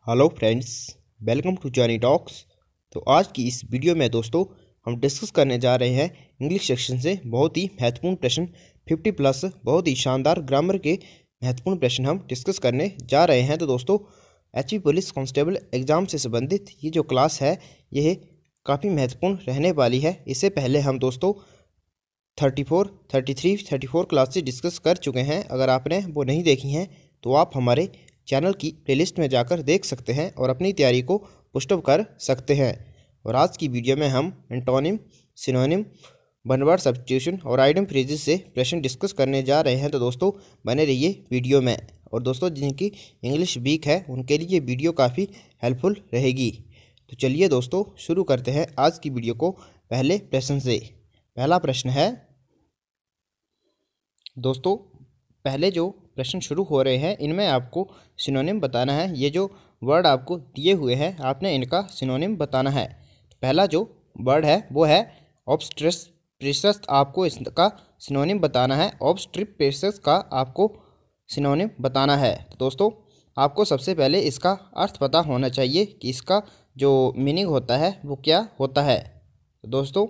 Hello friends, welcome to Johnny Talks. तो आज की इस वीडियो में दोस्तों हम डिस्कस करने जा रहे हैं इंग्लिश सेक्शन से बहुत ही महत्वपूर्ण प्रश्न 50 प्लस बहुत ही शानदार ग्रामर के महत्वपूर्ण प्रश्न हम डिस्कस करने जा रहे हैं। तो दोस्तों एचपी पुलिस कांस्टेबल एग्ज़ाम से संबंधित ये जो क्लास है यह काफ़ी महत्वपूर्ण रहने वाली है। इससे पहले हम दोस्तों 34, 33, 34 क्लास से डिस्कस कर चुके हैं। अगर आपने वो नहीं देखी हैं तो आप हमारे चैनल की प्लेलिस्ट में जाकर देख सकते हैं और अपनी तैयारी को पुष्टअप कर सकते हैं। और आज की वीडियो में हम antonym, synonym, one word substitution और आइडम फ्रेजेस से प्रश्न डिस्कस करने जा रहे हैं। तो दोस्तों बने रहिए वीडियो में। और दोस्तों जिनकी इंग्लिश वीक है उनके लिए वीडियो काफ़ी हेल्पफुल रहेगी। तो चलिए दोस्तों शुरू करते हैं आज की वीडियो को पहले प्रश्न से। पहला प्रश्न है दोस्तों, पहले जो प्रश्न शुरू हो रहे हैं इनमें आपको सिनोनिम बताना है। ये जो वर्ड आपको दिए हुए हैं आपने इनका सिनोनिम बताना है। पहला जो वर्ड है वो है ऑब्स्ट्रेसप्रेसस। आपको इसका सिनोनिम बताना है। ऑब्स्ट्रेसप्रेसस का आपको सिनोनिम बताना है। तो दोस्तों आपको सबसे पहले इसका अर्थ पता होना चाहिए कि इसका जो मीनिंग होता है वो क्या होता है। तो दोस्तों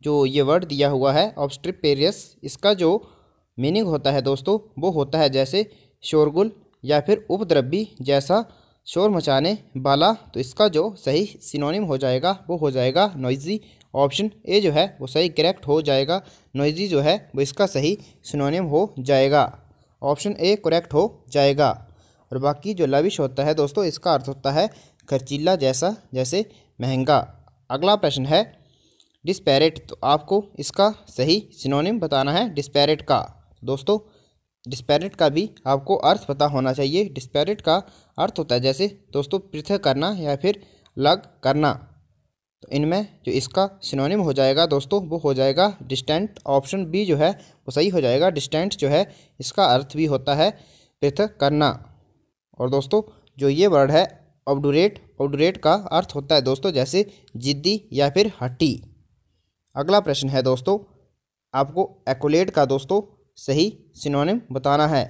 जो ये वर्ड दिया हुआ है ऑब्स्ट्रेसप्रेसस, इसका जो मीनिंग होता है दोस्तों वो होता है जैसे शोरगुल या फिर उपद्रवी, जैसा शोर मचाने वाला। तो इसका जो सही सिनोनिम हो जाएगा वो हो जाएगा नॉइजी। ऑप्शन ए जो है वो सही करेक्ट हो जाएगा। नॉइजी जो है वो इसका सही सिनोनिम हो जाएगा। ऑप्शन ए करेक्ट हो जाएगा। और बाकी जो लविश होता है दोस्तों इसका अर्थ होता है खर्चीला, जैसा, जैसे महंगा। अगला प्रश्न है डिस्पैरेट। तो आपको इसका सही सिनोनिम बताना है डिस्पैरेट का। दोस्तों डिस्पैरेट का भी आपको अर्थ पता होना चाहिए। डिस्पैरेट का अर्थ होता है जैसे दोस्तों पृथक करना या फिर अलग करना। तो इनमें जो इसका सिनोनिम हो जाएगा दोस्तों वो हो जाएगा डिस्टेंट। ऑप्शन बी जो है वो सही हो जाएगा। डिस्टेंट जो है इसका अर्थ भी होता है पृथक करना। और दोस्तों जो ये वर्ड है ऑब्डुरेट, ऑब्डुरेट का अर्थ होता है दोस्तों जैसे जिद्दी या फिर हट्टी। अगला प्रश्न है दोस्तों, आपको एक्युलेट का दोस्तों सही सिनोनिम बताना है।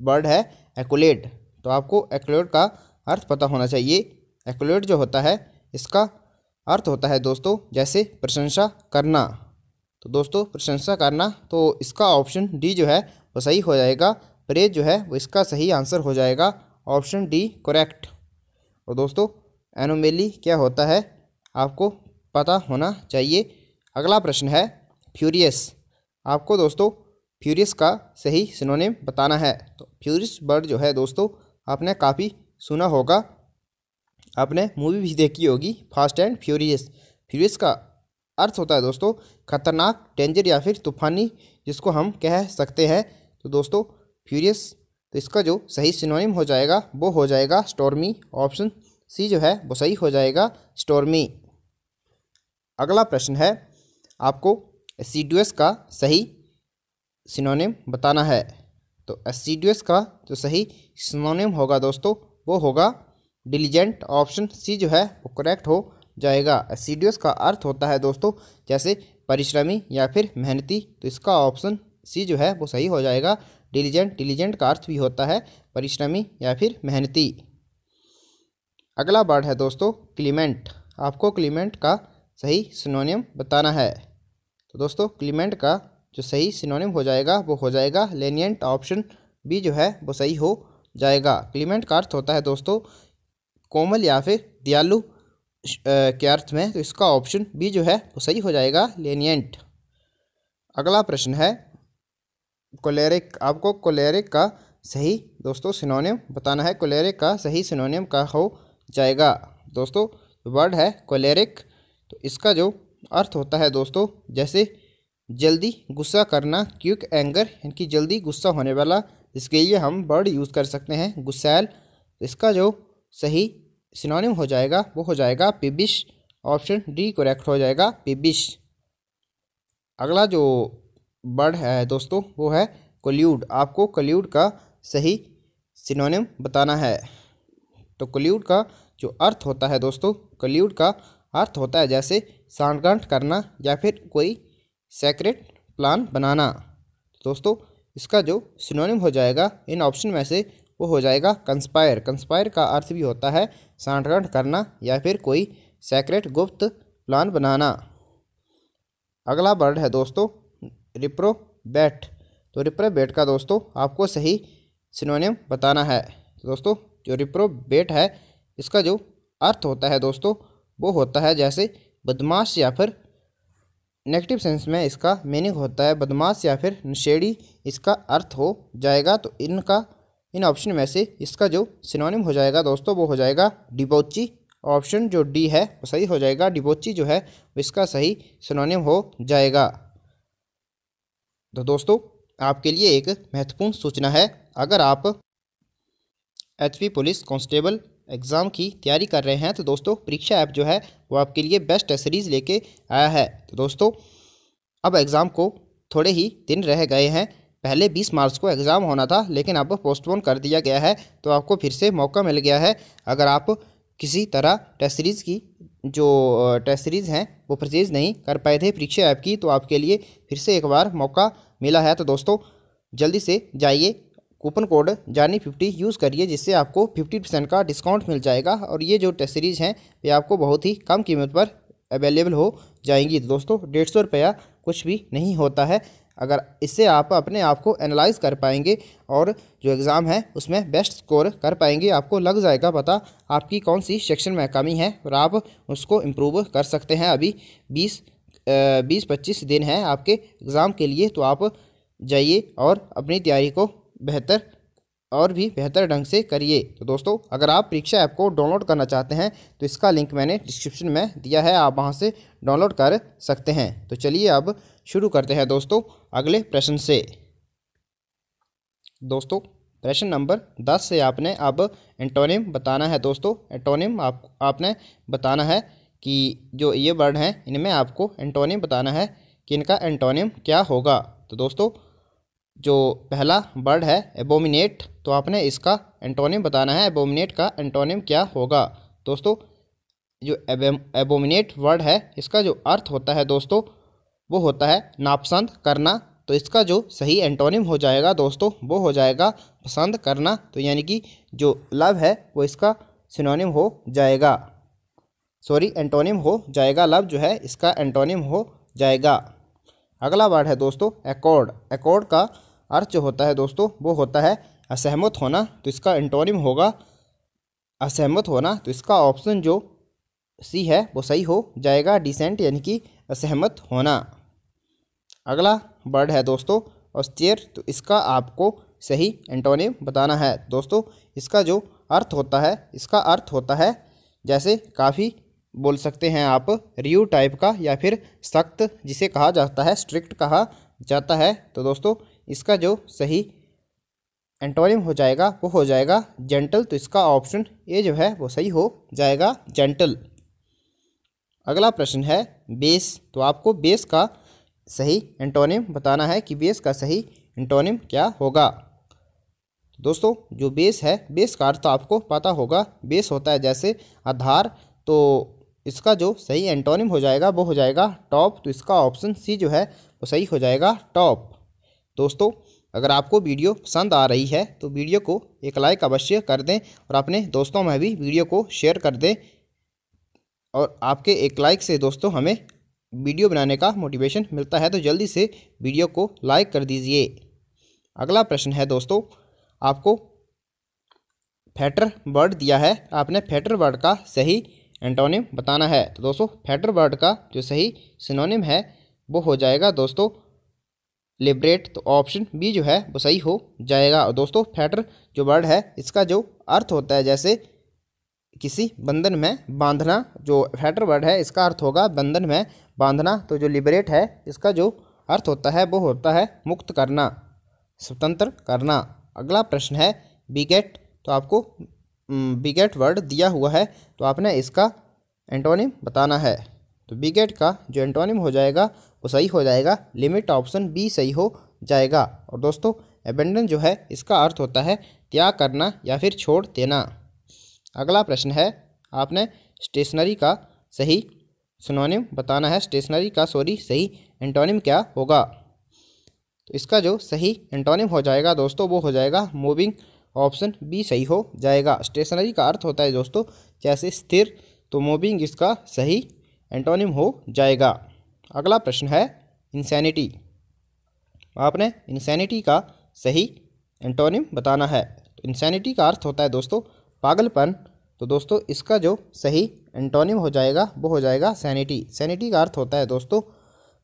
वर्ड है एक्युलेट। तो आपको एक्युलेट का अर्थ पता होना चाहिए। एक्युलेट जो होता है इसका अर्थ होता है दोस्तों जैसे प्रशंसा करना। तो दोस्तों प्रशंसा करना, तो इसका ऑप्शन डी जो है वो सही हो जाएगा। प्रेज जो है वो इसका सही आंसर हो जाएगा। Option D correct. और दोस्तों एनोमेली क्या होता है आपको पता होना चाहिए। अगला प्रश्न है फ्यूरियस। आपको दोस्तों फ्यूरियस का सही सिनोनिम बताना है। तो फ्यूरियस वर्ड जो है दोस्तों आपने काफ़ी सुना होगा, आपने मूवी भी देखी होगी फास्ट एंड फ्यूरियस। फ्यूरियस का अर्थ होता है दोस्तों खतरनाक, डेंजर या फिर तूफानी, जिसको हम कह सकते हैं। तो दोस्तों फ्यूरियस, तो इसका जो सही सिनोनिम हो जाएगा वो हो जाएगा स्टॉर्मी। ऑप्शन सी जो है वो सही हो जाएगा स्टॉर्मी। अगला प्रश्न है आपको एसिडुअस का सही सिनोनिम बताना है। तो एसिडुअस का जो सही सिनोनिम होगा दोस्तों वो होगा डिलीजेंट। ऑप्शन सी जो है वो करेक्ट हो जाएगा। एसिडुअस का अर्थ होता है दोस्तों जैसे परिश्रमी या फिर मेहनती। तो इसका ऑप्शन सी जो है वो सही हो जाएगा डिलीजेंट। डिलीजेंट का अर्थ भी होता है परिश्रमी या फिर मेहनती। अगला वर्ड है दोस्तों क्लीमेंट। आपको क्लीमेंट का सही सिनोनिम बताना है। तो दोस्तों क्लीमेंट का जो सही सिनोनिम हो जाएगा वो हो जाएगा लेनिएंट। ऑप्शन बी जो है वो सही हो जाएगा। क्लीमेंट का अर्थ होता है दोस्तों कोमल या फिर दयालु के अर्थ में। तो इसका ऑप्शन बी जो है वो सही हो जाएगा लेनिएंट। अगला प्रश्न है कोलेरिक। आपको कोलेरिक का सही दोस्तों सिनोनिम बताना है। कोलेरिक का सही सिनोनिम का हो जाएगा दोस्तों वर्ड है कोलेरिक। तो इसका जो अर्थ होता है दोस्तों जैसे जल्दी गुस्सा करना, क्विक एंगर, यानी जल्दी गुस्सा होने वाला, इसके लिए हम वर्ड यूज़ कर सकते हैं गुस्सैल। तो इसका जो सही सिनोनिम हो जाएगा वो हो जाएगा पिबिश। ऑप्शन डी करेक्ट हो जाएगा पिबिश। अगला जो वर्ड है दोस्तों वो है कोल्यूड। आपको कोल्यूड का सही सिनोनिम बताना है। तो कोल्यूड का जो अर्थ होता है दोस्तों, कोल्यूड का अर्थ होता है जैसे सांठगांठ करना या फिर कोई सेक्रेट प्लान बनाना। दोस्तों इसका जो सिनोनिम हो जाएगा इन ऑप्शन में से वो हो जाएगा कंस्पायर। कंस्पायर का अर्थ भी होता है सांठगांठ करना या फिर कोई सेक्रेट गुप्त प्लान बनाना। अगला वर्ड है दोस्तों रिप्रोबेट। तो रिप्रोबेट का दोस्तों आपको सही सिनोनिम बताना है। तो दोस्तों जो रिप्रोबेट है इसका जो अर्थ होता है दोस्तों वो होता है जैसे बदमाश, या फिर नेगेटिव सेंस में इसका मीनिंग होता है बदमाश या फिर नशेड़ी, इसका अर्थ हो जाएगा। तो इन ऑप्शन में से इसका जो सिनोनिम हो जाएगा दोस्तों वो हो जाएगा डिबौची। ऑप्शन जो डी है वो सही हो जाएगा। डिबौची जो है वो इसका सही सिनोनिम हो जाएगा। तो दोस्तों आपके लिए एक महत्वपूर्ण सूचना है, अगर आप एचपी पुलिस कांस्टेबल एग्ज़ाम की तैयारी कर रहे हैं तो दोस्तों परीक्षा ऐप जो है वो आपके लिए बेस्ट सीरीज़ लेके आया है। तो दोस्तों अब एग्ज़ाम को थोड़े ही दिन रह गए हैं। पहले 20 मार्च को एग्ज़ाम होना था लेकिन अब पोस्टपोन कर दिया गया है, तो आपको फिर से मौका मिल गया है। अगर आप किसी तरह टेस्ट सीरीज़ की जो टेस्ट सीरीज़ हैं वो परचेज़ नहीं कर पाए थे परीक्षा ऐप की, तो आपके लिए फिर से एक बार मौका मिला है। तो दोस्तों जल्दी से जाइए, कूपन कोड JOURNEY50 यूज़ करिए जिससे आपको 50% का डिस्काउंट मिल जाएगा और ये जो टेस्ट सीरीज़ हैं ये आपको बहुत ही कम कीमत पर अवेलेबल हो जाएंगी। तो दोस्तों 150 रुपया कुछ भी नहीं होता है। अगर इससे आप अपने आप को एनालाइज कर पाएंगे और जो एग्ज़ाम है उसमें बेस्ट स्कोर कर पाएंगे, आपको लग जाएगा पता आपकी कौन सी सेक्शन में कमी है और आप उसको इम्प्रूव कर सकते हैं। अभी 20-25 दिन हैं आपके एग्ज़ाम के लिए, तो आप जाइए और अपनी तैयारी को बेहतर और भी बेहतर ढंग से करिए। तो दोस्तों अगर आप परीक्षा ऐप को डाउनलोड करना चाहते हैं तो इसका लिंक मैंने डिस्क्रिप्शन में दिया है, आप वहां से डाउनलोड कर सकते हैं। तो चलिए अब शुरू करते हैं दोस्तों अगले प्रश्न से। दोस्तों प्रश्न नंबर 10 से आपने अब एंटोनिम बताना है। दोस्तों एंटोनिम आपने बताना है कि जो ये वर्ड हैं इनमें आपको एंटोनिम बताना है कि इनका एंटोनिम क्या होगा। तो दोस्तों जो पहला वर्ड है एबोमिनेट, तो आपने इसका एंटोनिम बताना है। एबोमिनेट का एंटोनिम क्या होगा। दोस्तों जो एबोमिनेट वर्ड है इसका जो अर्थ होता है दोस्तों वो होता है नापसंद करना। तो इसका जो सही एंटोनिम हो जाएगा दोस्तों वो हो जाएगा पसंद करना। तो यानी कि जो लव है वो इसका सिनोनिम हो जाएगा, सॉरी एंटोनिम हो जाएगा। लव जो है इसका एंटोनिम हो जाएगा। अगला वर्ड है दोस्तों एकॉर्ड। एकॉर्ड का अर्थ जो होता है दोस्तों वो होता है असहमत होना। तो इसका एंटोनिम होगा असहमत होना। तो इसका ऑप्शन जो सी है वो सही हो जाएगा, डिसेंट यानी कि असहमत होना। अगला वर्ड है दोस्तों ऑस्टियर। तो इसका आपको सही एंटोनिम बताना है। दोस्तों इसका जो अर्थ होता है इसका अर्थ होता है जैसे काफ़ी बोल सकते हैं आप रियू टाइप का, या फिर सख्त जिसे कहा जाता है स्ट्रिक्ट कहा जाता है। तो दोस्तों इसका जो सही एंटोनिम हो जाएगा वो हो जाएगा जेंटल। तो इसका ऑप्शन ए जो है वो सही हो जाएगा, जेंटल। अगला प्रश्न है बेस। तो आपको बेस का सही एंटोनिम बताना है कि बेस का सही एंटोनिम क्या होगा। दोस्तों जो बेस है बेस का अर्थ आपको पता होगा, बेस होता है जैसे आधार। तो इसका जो सही एंटोनिम हो जाएगा वो हो जाएगा टॉप। तो इसका ऑप्शन सी जो है वो सही हो जाएगा, टॉप। दोस्तों अगर आपको वीडियो पसंद आ रही है तो वीडियो को एक लाइक अवश्य कर दें और अपने दोस्तों में भी वीडियो को शेयर कर दें। और आपके एक लाइक से दोस्तों हमें वीडियो बनाने का मोटिवेशन मिलता है, तो जल्दी से वीडियो को लाइक कर दीजिए। अगला प्रश्न है दोस्तों आपको फैटर वर्ड दिया है, आपने फैटर वर्ड का सही एंटोनिम बताना है। तो दोस्तों फैटर वर्ड का जो सही सिनोनिम है वो हो जाएगा दोस्तों लिबरेट। तो ऑप्शन बी जो है वो सही हो जाएगा। और दोस्तों फैटर जो वर्ड है इसका जो अर्थ होता है जैसे किसी बंधन में बांधना। जो फैटर वर्ड है इसका अर्थ होगा बंधन में बांधना। तो जो लिबरेट है इसका जो अर्थ होता है वो होता है मुक्त करना, स्वतंत्र करना। अगला प्रश्न है बिगेट। तो आपको बिगेट वर्ड दिया हुआ है तो आपने इसका एंटोनिम बताना है। तो बिगेट का जो एंटोनिम हो जाएगा वो सही हो जाएगा लिमिट। ऑप्शन बी सही हो जाएगा। और दोस्तों एबेंडन जो है इसका अर्थ होता है त्याग करना या फिर छोड़ देना। अगला प्रश्न है आपने स्टेशनरी का सही सिनोनिम बताना है। स्टेशनरी का सही एंटोनिम क्या होगा। तो इसका जो सही एंटोनिम हो जाएगा दोस्तों वो हो जाएगा मूविंग ऑप्शन बी सही हो जाएगा। स्टेशनरी का अर्थ होता है दोस्तों जैसे स्थिर, तो मूविंग इसका सही एंटोनिम हो जाएगा। अगला प्रश्न है इंसैनिटी। आपने इंसैनिटी का सही एंटोनिम बताना है। तो इंसैनिटी का अर्थ होता है दोस्तों पागलपन, तो दोस्तों इसका जो सही एंटोनिम हो जाएगा वो हो जाएगा सैनिटी। सैनिटी का अर्थ होता है दोस्तों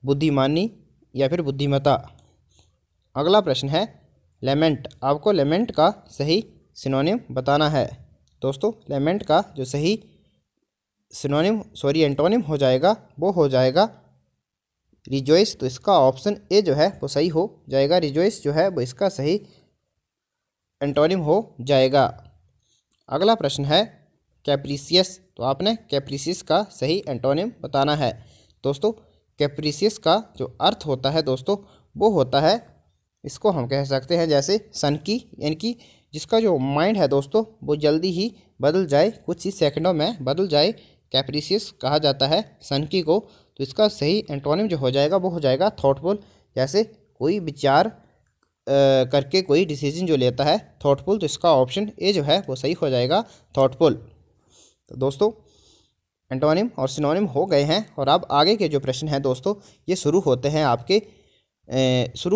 बुद्धिमानी या फिर बुद्धिमत्ता। अगला प्रश्न है लेमेंट। आपको लेमेंट का सही सिनोनिम बताना है। दोस्तों लेमेंट का जो सही एंटोनिम हो जाएगा वो हो जाएगा रिजॉइस, तो इसका ऑप्शन ए जो है वो सही हो जाएगा। रिजॉइस जो है वो इसका सही एंटोनिम हो जाएगा। अगला प्रश्न है कैप्रिसियस। तो आपने कैप्रिसियस का सही एंटोनिम बताना है। दोस्तों कैप्रिसियस का जो अर्थ होता है दोस्तों वो होता है, इसको हम कह सकते हैं जैसे सनकी, यानी कि जिसका जो माइंड है दोस्तों वो जल्दी ही बदल जाए, कुछ ही सेकंडों में बदल जाए, कैप्रिसियस कहा जाता है सनकी को। तो इसका सही एंटोनिम जो हो जाएगा वो हो जाएगा थॉटफुल, जैसे कोई विचार करके कोई डिसीजन जो लेता है थॉटफुल, तो इसका ऑप्शन ए जो है वो सही हो जाएगा थॉटफुल। तो दोस्तों एंटोनिम और सिनोनिम हो गए हैं, और अब आगे के जो प्रश्न हैं दोस्तों ये शुरू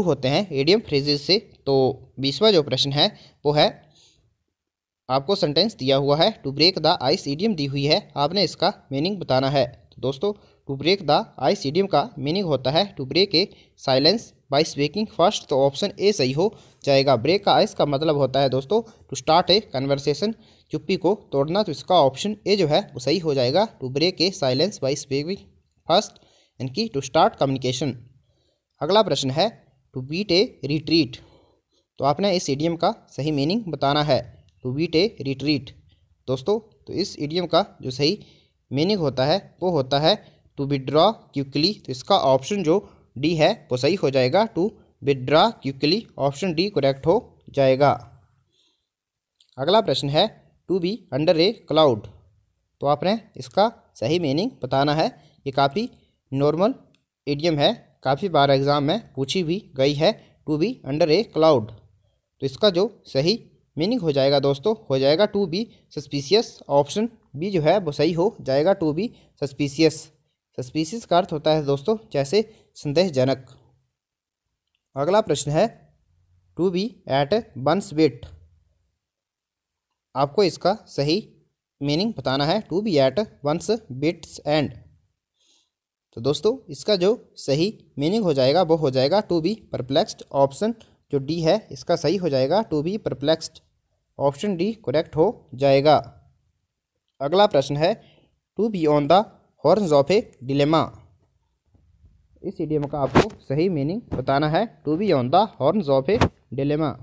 होते हैं इडियम फ्रेजेस से। तो 20वां जो प्रश्न है वो है, आपको सेंटेंस दिया हुआ है to break the ice, idiom दी हुई है, आपने इसका मीनिंग बताना है। तो दोस्तों to break the ice idiom का मीनिंग होता है to break a silence by speaking first, तो ऑप्शन ए सही हो जाएगा। ब्रेक का आइस का मतलब होता है दोस्तों टू स्टार्ट ए कन्वर्सेशन, चुप्पी को तोड़ना, तो इसका ऑप्शन ए जो है वो सही हो जाएगा। To break a silence by speaking first, यानी कि टू स्टार्ट कम्युनिकेशन। अगला प्रश्न है टू बीट ए रिट्रीट। तो आपने इस इडियम का सही मीनिंग बताना है। टू बीट ए रिट्रीट दोस्तों, तो इस इडियम का जो सही मीनिंग होता है वो होता है टू विड्रॉ क्विकली, तो इसका ऑप्शन जो डी है वो सही हो जाएगा। To withdraw quickly, option D correct हो जाएगा। अगला प्रश्न है to be under a cloud. तो आपने इसका सही मीनिंग बताना है। ये काफ़ी नॉर्मल इडियम है, काफ़ी बार एग्जाम में पूछी भी गई है, to be under a cloud. तो इसका जो सही मीनिंग हो जाएगा दोस्तों हो जाएगा to be suspicious, option B जो है वो सही हो जाएगा। टू बी सस्पिशियस, सस्पिशियस का अर्थ होता है दोस्तों जैसे संदेहजनक। अगला प्रश्न है to be at one's wit. आपको इसका सही मीनिंग बताना है। To be at one's wit's end, तो दोस्तों इसका जो सही मीनिंग हो जाएगा वो हो जाएगा टू बी परप्लेक्स्ड, ऑप्शन जो डी है इसका सही हो जाएगा। To be perplexed, option D correct हो जाएगा। अगला प्रश्न है to be on the horns of a dilemma. इस इडियम का आपको सही मीनिंग बताना है। To be on the horns of a dilemma,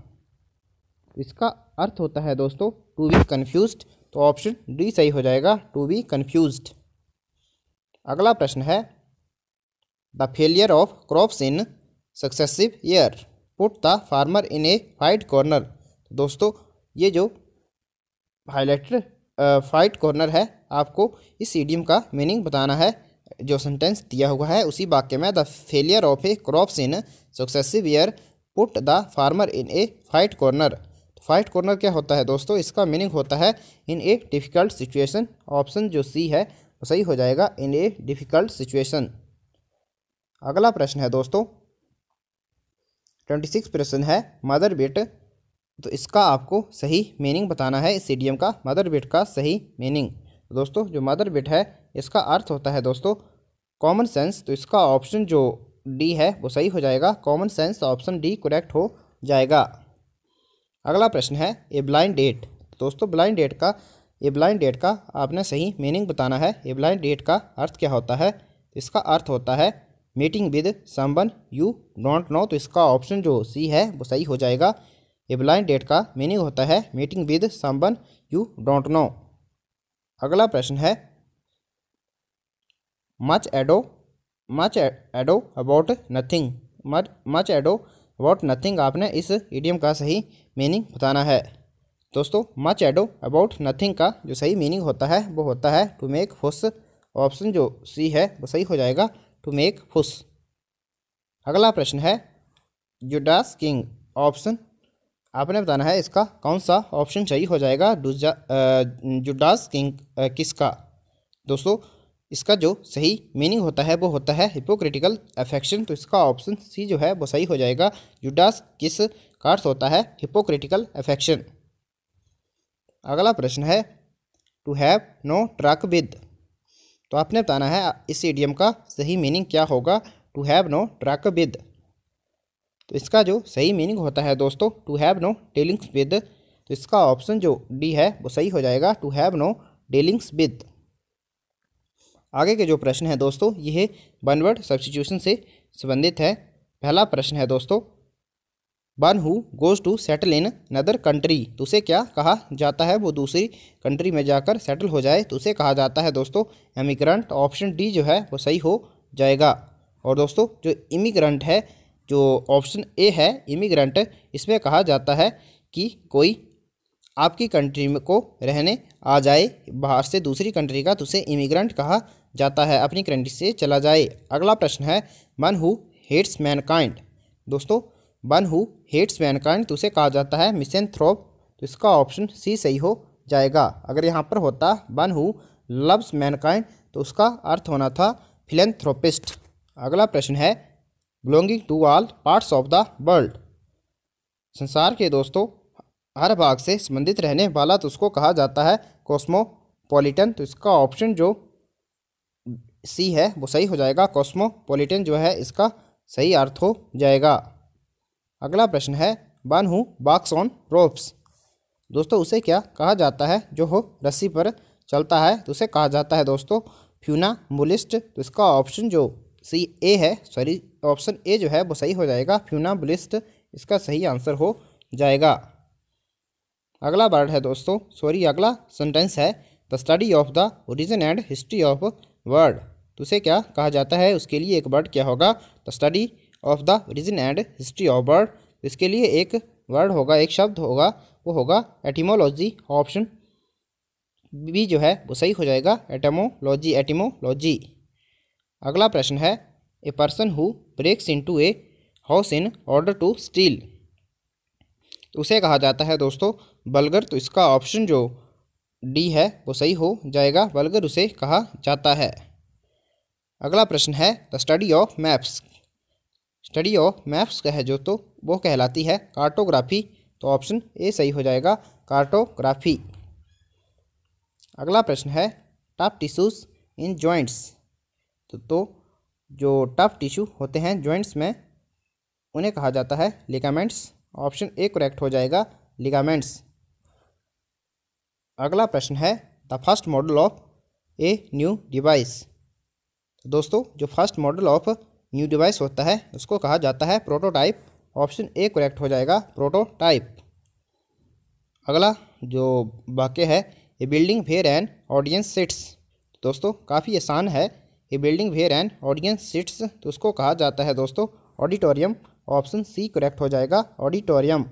इसका अर्थ होता है दोस्तों टू बी कन्फ्यूज्ड, तो ऑप्शन डी सही हो जाएगा। To be confused. अगला प्रश्न है the failure of crops in successive year put the farmer in A fight corner. दोस्तों ये जो हाईलाइटेड फाइट कॉर्नर है, आपको इस इडियम का मीनिंग बताना है। जो सेंटेंस दिया हुआ है उसी वाक्य में the failure of A crops in successive year put the farmer in A fight corner. Fight corner क्या होता है दोस्तों, इसका मीनिंग होता है इन ए डिफ़िकल्ट सिचुएशन, ऑप्शन जो सी है वो सही हो जाएगा। इन ए डिफ़िकल्ट सिचुएशन। अगला प्रश्न है दोस्तों 26 प्रश्न है मदर बिट। तो इसका आपको सही मीनिंग बताना है इस इडियम का, मदर बिट का सही मीनिंग। दोस्तों जो मदर बिट है इसका अर्थ होता है दोस्तों कॉमन सेंस, तो इसका ऑप्शन जो डी है वो सही हो जाएगा। Common sense, option D correct हो जाएगा। अगला प्रश्न है ए ब्लाइंड डेट। दोस्तों ए ब्लाइंड डेट का आपने सही मीनिंग बताना है। ए ब्लाइंड डेट का अर्थ क्या होता है, इसका अर्थ होता है meeting with someone you don't know, तो इसका ऑप्शन जो सी है वो सही हो जाएगा। ए ब्लाइंड डेट का मीनिंग होता है meeting with someone you don't know. अगला प्रश्न है much ado about nothing. Much ado about nothing, आपने इस इडियम का सही मीनिंग बताना है। दोस्तों मच एडो अबाउट नथिंग का जो सही मीनिंग होता है वो होता है टू मेक फुस, ऑप्शन जो सी है वो सही हो जाएगा। टू मेक फुस। अगला प्रश्न है जुडास किंग, ऑप्शन आपने बताना है इसका कौन सा ऑप्शन सही हो जाएगा। जुडास किंग किसका। दोस्तों इसका जो सही मीनिंग होता है वो होता है हिपोक्रिटिकल अफेक्शन। तो इसका ऑप्शन सी जो है वो सही हो जाएगा। जुडास किस का अर्थ होता है हिपोक्रिटिकल अफेक्शन। अगला प्रश्न है to have no truck with. तो आपने बताना है इस इडियम का सही मीनिंग क्या होगा। To have no truck with. तो इसका जो सही मीनिंग होता है दोस्तों to have no dealings with. तो इसका ऑप्शन जो डी है वो सही हो जाएगा। To have no dealings with. आगे के जो प्रश्न है दोस्तों यह वन वर्ड सब्स्टिट्यूशन से संबंधित है। पहला प्रश्न है दोस्तों one who goes to settle in another country. तो उसे क्या कहा जाता है। वो दूसरी कंट्री में जाकर सेटल हो जाए तो उसे कहा जाता है दोस्तों इमिग्रेंट। ऑप्शन डी जो है वो सही हो जाएगा। और दोस्तों जो इमिग्रेंट है जो ऑप्शन ए है इमिग्रेंट, इसमें कहा जाता है कि कोई आपकी कंट्री में को रहने आ जाए बाहर से दूसरी कंट्री का तो उसे इमिग्रेंट कहा जाता है, अपनी कंट्री से चला जाए। अगला प्रश्न है वन हु हेट्स मैनकाइंड। दोस्तों वन हु हेट्स मैनकाइंड तो उसे कहा जाता है मिसेंथ्रोप। तो इसका ऑप्शन सी सही हो जाएगा। अगर यहाँ पर होता वन हु लव्स मैनकाइंड तो उसका अर्थ होना था फिलेंथ्रोपिस्ट। अगला प्रश्न है belonging to all parts of the world. संसार के दोस्तों हर भाग से संबंधित रहने वाला तो उसको कहा जाता है कॉस्मोपॉलिटन। तो इसका ऑप्शन जो सी है वो सही हो जाएगा। कॉस्मोपॉलिटन जो है इसका सही अर्थ हो जाएगा। अगला प्रश्न है one who walks on ropes. दोस्तों उसे क्या कहा जाता है जो हो रस्सी पर चलता है तो उसे कहा जाता है दोस्तों फ्यूनाम्बुलिस्ट। तो इसका ऑप्शन जो सी ए है सॉरी ऑप्शन ए जो है वो सही हो जाएगा। फ्यूनाम्बुलिस्ट इसका सही आंसर हो जाएगा। अगला वर्ड है दोस्तों अगला सेंटेंस है the study of the origin and history of word. तो उसे क्या कहा जाता है। उसके लिए एक वर्ड क्या होगा the study of the origin and history of word. इसके लिए एक वर्ड होगा एक शब्द होगा वो होगा एटिमोलॉजी। ऑप्शन बी जो है वो सही हो जाएगा एटिमोलॉजी। अगला प्रश्न है a person who breaks into a house in order to steal. तो उसे कहा जाता है दोस्तों बल्गर। तो इसका ऑप्शन जो डी है वो सही हो जाएगा। बल्गर उसे कहा जाता है। अगला प्रश्न है the study of maps. Study of maps का है जो तो वो कहलाती है कार्टोग्राफी। तो ऑप्शन ए सही हो जाएगा कार्टोग्राफी। अगला प्रश्न है टफ टिश्यूज इन जॉइंट्स। तो जो टफ टिश्यू होते हैं जॉइंट्स में उन्हें कहा जाता है लिगामेंट्स। ऑप्शन ए करेक्ट हो जाएगा लिगामेंट्स। अगला प्रश्न है the first model of a new device. तो दोस्तों जो first model of new device होता है उसको कहा जाता है प्रोटोटाइप। ऑप्शन ए करेक्ट हो जाएगा प्रोटोटाइप। अगला जो वाक्य है a building where an audience sits. दोस्तों काफ़ी आसान है। A building where an audience sits तो उसको कहा जाता है दोस्तों ऑडिटोरियम। ऑप्शन सी करेक्ट हो जाएगा ऑडिटोरियम।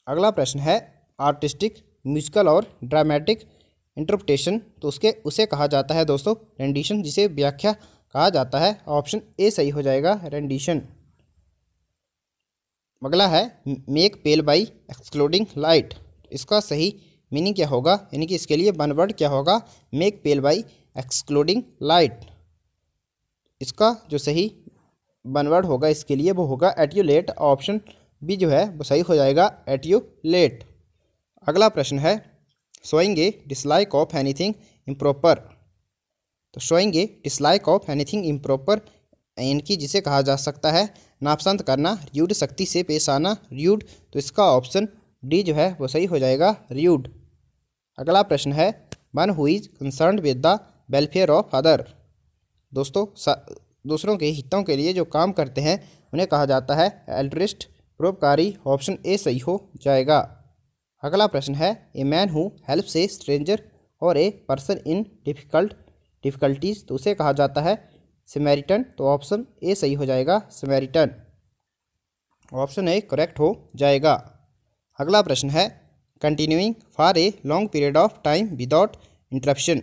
अगला प्रश्न है आर्टिस्टिक म्यूजिकल और ड्रामेटिक इंटरप्रिटेशन। तो उसे कहा जाता है दोस्तों रेंडिशन जिसे व्याख्या कहा जाता है। ऑप्शन ए सही हो जाएगा रेंडिशन। अगला है make pale by excluding light. इसका सही मीनिंग क्या होगा यानी कि इसके लिए वन वर्ड क्या होगा make pale by excluding light. इसका जो सही वन वर्ड होगा इसके लिए वो होगा एट्यूलेट। ऑप्शन बी जो है वो सही हो जाएगा एट्यूलेट। अगला प्रश्न है showing a dislike of anything improper. तो showing a dislike of anything improper इनकी जिसे कहा जा सकता है नापसंद करना र्यूड शक्ति से पेश आना र्यूड। तो इसका ऑप्शन डी जो है वो सही हो जाएगा र्यूड। अगला प्रश्न है one who is concerned with the welfare of other. दोस्तों दूसरों के हितों के लिए जो काम करते हैं उन्हें कहा जाता है एल्ट्रिस्ट परोपकारी। ऑप्शन ए सही हो जाएगा। अगला प्रश्न है a man who helps A stranger और ए पर्सन इन डिफ़िकल्टीज। तो उसे कहा जाता है समैरिटन। तो ऑप्शन ए सही हो जाएगा समैरिटन। ऑप्शन ए करेक्ट हो जाएगा। अगला प्रश्न है continuing for a long period of time without interruption.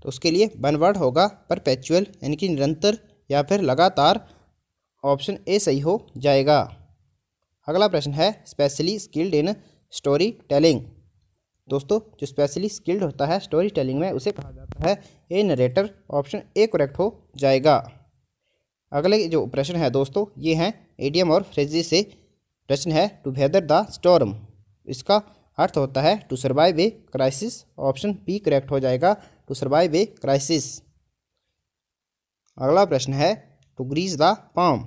तो उसके लिए वन वर्ड होगा परपेचुअल यानी कि निरंतर या फिर लगातार। ऑप्शन ए सही हो जाएगा। अगला प्रश्न है specially skilled in story telling. दोस्तों जो स्पेशली स्किल्ड होता है स्टोरी टेलिंग में उसे कहा जाता है ए नरेटर। ऑप्शन ए करेक्ट हो जाएगा। अगले जो प्रश्न है दोस्तों ये हैं इडियम और फ्रेजेस से। प्रश्न है टू वेदर द स्टॉर्म, इसका अर्थ होता है to survive a crisis. Option B correct हो जाएगा, टू सर्वाइव ए क्राइसिस। अगला प्रश्न है टू ग्रीस द पाम।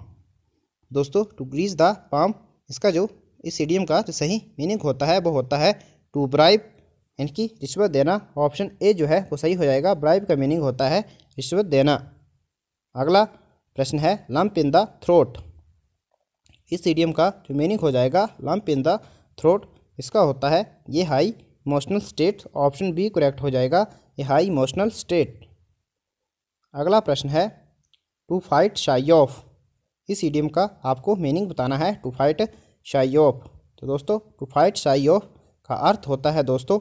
दोस्तों टू ग्रीस द पाम, इसका जो इस इडियम का जो सही मीनिंग होता है वो होता है टू ब्राइब, इनकी रिश्वत देना। ऑप्शन ए जो है वो सही हो जाएगा, ब्राइब का मीनिंग होता है रिश्वत देना। अगला प्रश्न है लंप इन द थ्रोट। इस इडियम का जो मीनिंग हो जाएगा लंप इन द थ्रोट, इसका होता है ये high emotional state. Option B correct हो जाएगा, ये हाई इमोशनल स्टेट। अगला प्रश्न है टू फाइट शाई ऑफ। इस इडियम का आपको मीनिंग बताना है टू फाइट शाई ऑफ। तो दोस्तों टू फाइट शाई ऑफ का अर्थ होता है दोस्तों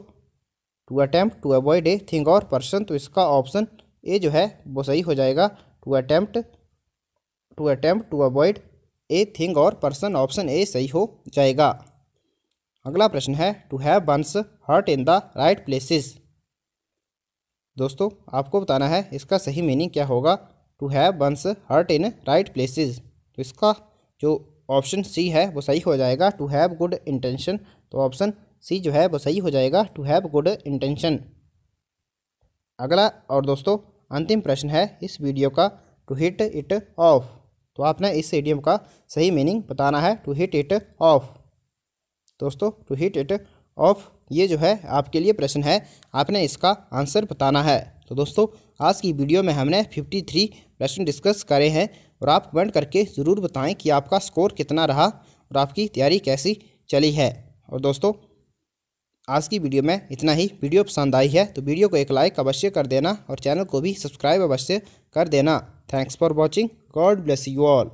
to attempt to avoid a thing और पर्सन। तो इसका ऑप्शन ए जो है वो सही हो जाएगा, to attempt to avoid a thing और पर्सन। ऑप्शन ए सही हो जाएगा। अगला प्रश्न है to have one's heart in the right places. दोस्तों आपको बताना है इसका सही मीनिंग क्या होगा, to have one's heart in right places. तो इसका जो ऑप्शन सी है वो सही हो जाएगा, टू हैव गुड इंटेंशन। तो ऑप्शन सी जो है वो सही हो जाएगा, टू हैव गुड इंटेंशन। अगला और दोस्तों अंतिम प्रश्न है इस वीडियो का टू हिट इट ऑफ। तो आपने इस इडियम का सही मीनिंग बताना है, टू हिट इट ऑफ। दोस्तों टू हिट इट ऑफ ये जो है आपके लिए प्रश्न है, आपने इसका आंसर बताना है। तो दोस्तों आज की वीडियो में हमने 53 प्रश्न डिस्कस करे हैं और आप कमेंट करके ज़रूर बताएं कि आपका स्कोर कितना रहा और आपकी तैयारी कैसी चली है। और दोस्तों आज की वीडियो में इतना ही। वीडियो पसंद आई है तो वीडियो को एक लाइक अवश्य कर देना और चैनल को भी सब्सक्राइब अवश्य कर देना। Thanks for watching. God bless you all.